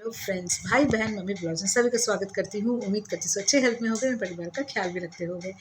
Hello friends, भाई बहन mummy blogs में सभी का स्वागत करती हूँ। उम्मीद करती हूँ अच्छे हेल्थ में होंगे, अपने परिवार का ख्याल भी रखते होंगे।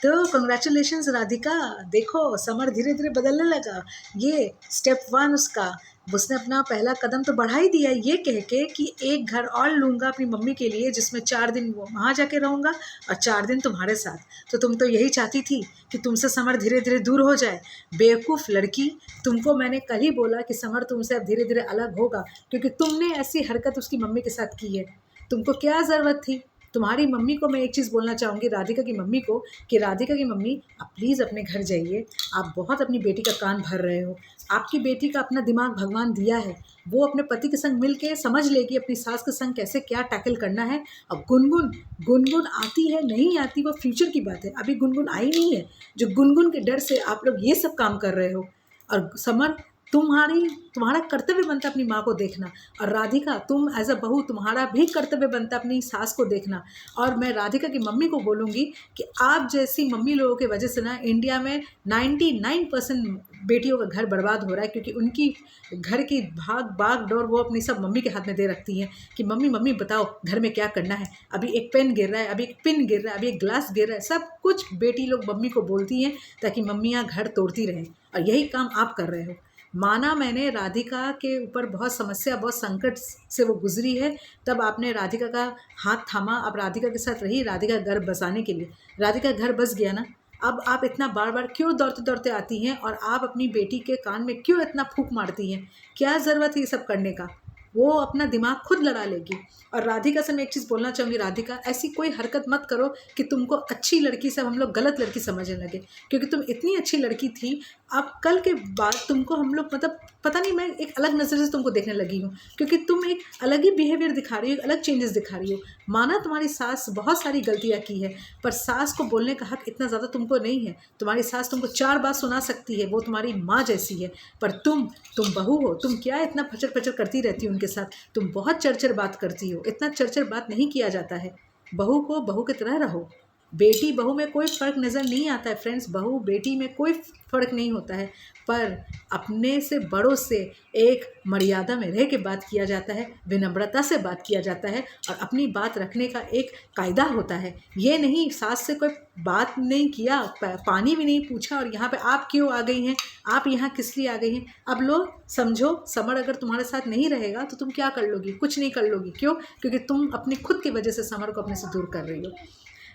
तो कंग्रेचुलेशंस राधिका, देखो समर धीरे धीरे बदलने लगा। ये स्टेप 1 उसका, उसने अपना पहला कदम तो बढ़ा ही दिया ये कह के कि एक घर और लूँगा अपनी मम्मी के लिए, जिसमें 4 दिन वो वहाँ जाके रहूँगा और 4 दिन तुम्हारे साथ। तो तुम तो यही चाहती थी कि तुमसे समर धीरे धीरे दूर हो जाए। बेवकूफ़ लड़की, तुमको मैंने कल ही बोला कि समर तुमसे अब धीरे धीरे अलग होगा, क्योंकि तुमने ऐसी हरकत उसकी मम्मी के साथ की है। तुमको क्या ज़रूरत थी? तुम्हारी मम्मी को मैं एक चीज़ बोलना चाहूँगी, राधिका की मम्मी को, कि राधिका की मम्मी आप प्लीज़ अपने घर जाइए। आप बहुत अपनी बेटी का कान भर रहे हो। आपकी बेटी का अपना दिमाग भगवान दिया है, वो अपने पति के संग मिल के समझ लेगी अपनी सास के संग कैसे क्या टैकल करना है। अब गुनगुन गुनगुन आती है नहीं आती वो फ्यूचर की बात है, अभी गुनगुन आई नहीं है जो गुनगुन के डर से आप लोग ये सब काम कर रहे हो। और समर, तुम्हारा कर्तव्य बनता अपनी माँ को देखना, और राधिका तुम एज अ बहू तुम्हारा भी कर्तव्य बनता अपनी सास को देखना। और मैं राधिका की मम्मी को बोलूँगी कि आप जैसी मम्मी लोगों की वजह से ना इंडिया में 99% बेटियों का घर बर्बाद हो रहा है, क्योंकि उनकी घर की भाग दौड़ वो अपनी सब मम्मी के हाथ में दे रखती हैं कि मम्मी मम्मी बताओ घर में क्या करना है, अभी एक पेन गिर रहा है, अभी एक पिन गिर रहा है, अभी एक ग्लास गिर रहा है। सब कुछ बेटी लोग मम्मी को बोलती हैं ताकि मम्मियाँ घर तोड़ती रहें, और यही काम आप कर रहे हो। माना मैंने राधिका के ऊपर बहुत समस्या, बहुत संकट से वो गुजरी है, तब आपने राधिका का हाथ थामा, अब राधिका के साथ रही, राधिका घर बसाने के लिए। राधिका घर बस गया ना, अब आप इतना बार बार क्यों दौड़ते दौड़ते आती हैं, और आप अपनी बेटी के कान में क्यों इतना फूंक मारती हैं? क्या ज़रूरत है ये सब करने का? वो अपना दिमाग खुद लड़ा लेगी। और राधिका से मैं एक चीज़ बोलना चाहूँगी, राधिका ऐसी कोई हरकत मत करो कि तुमको अच्छी लड़की से हम लोग गलत लड़की समझने लगे, क्योंकि तुम इतनी अच्छी लड़की थी। अब कल के बाद तुमको हम लोग मतलब पता नहीं, मैं एक अलग नज़र से तुमको देखने लगी हूँ, क्योंकि तुम एक अलग ही बिहेवियर दिखा रही हो, एक अलग चेंजेस दिखा रही हो। माना तुम्हारी सास बहुत सारी गलतियाँ की है, पर सास को बोलने का हक इतना ज़्यादा तुमको नहीं है। तुम्हारी सास तुमको 4 बात सुना सकती है, वो तुम्हारी माँ जैसी है, पर तुम बहू हो, तुम क्या इतना फचर फचर करती रहती हो उनके साथ? तुम बहुत चरचर बात करती हो, इतना चरचर बात नहीं किया जाता है। बहू को बहू की तरह रहो। बेटी बहू में कोई फ़र्क नज़र नहीं आता है फ्रेंड्स, बहू बेटी में कोई फ़र्क नहीं होता है, पर अपने से बड़ों से एक मर्यादा में रह के बात किया जाता है, विनम्रता से बात किया जाता है, और अपनी बात रखने का एक कायदा होता है। ये नहीं सास से कोई बात नहीं किया, पानी भी नहीं पूछा, और यहाँ पे आप क्यों आ गई हैं, आप यहाँ किस लिए आ गई हैं? अब लो समझो, समर अगर तुम्हारे साथ नहीं रहेगा तो तुम क्या कर लोगी? कुछ नहीं कर लोगी। क्यों? क्योंकि तुम अपनी खुद की वजह से समर को अपने से दूर कर रही हो।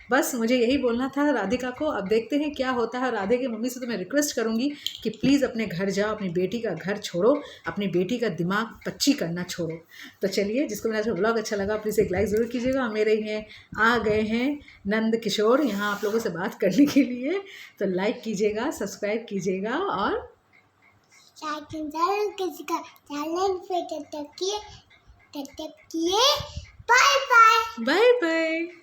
बस मुझे यही बोलना था राधिका को। अब देखते हैं क्या होता है। राधे की मम्मी से तो मैं रिक्वेस्ट करूंगी कि प्लीज़ अपने घर जाओ, अपनी बेटी का घर छोड़ो, अपनी बेटी का दिमाग पच्ची करना छोड़ो। तो चलिए, जिसको मेरा जो ब्लॉग अच्छा लगा प्लीज़ एक लाइक ज़रूर कीजिएगा। मेरे हैं आ गए हैं नंद किशोर यहाँ आप लोगों से बात करने के लिए, तो लाइक कीजिएगा, सब्सक्राइब कीजिएगा, और किसी का चैनल पे तब तक किए बाय बाय। Bye bye.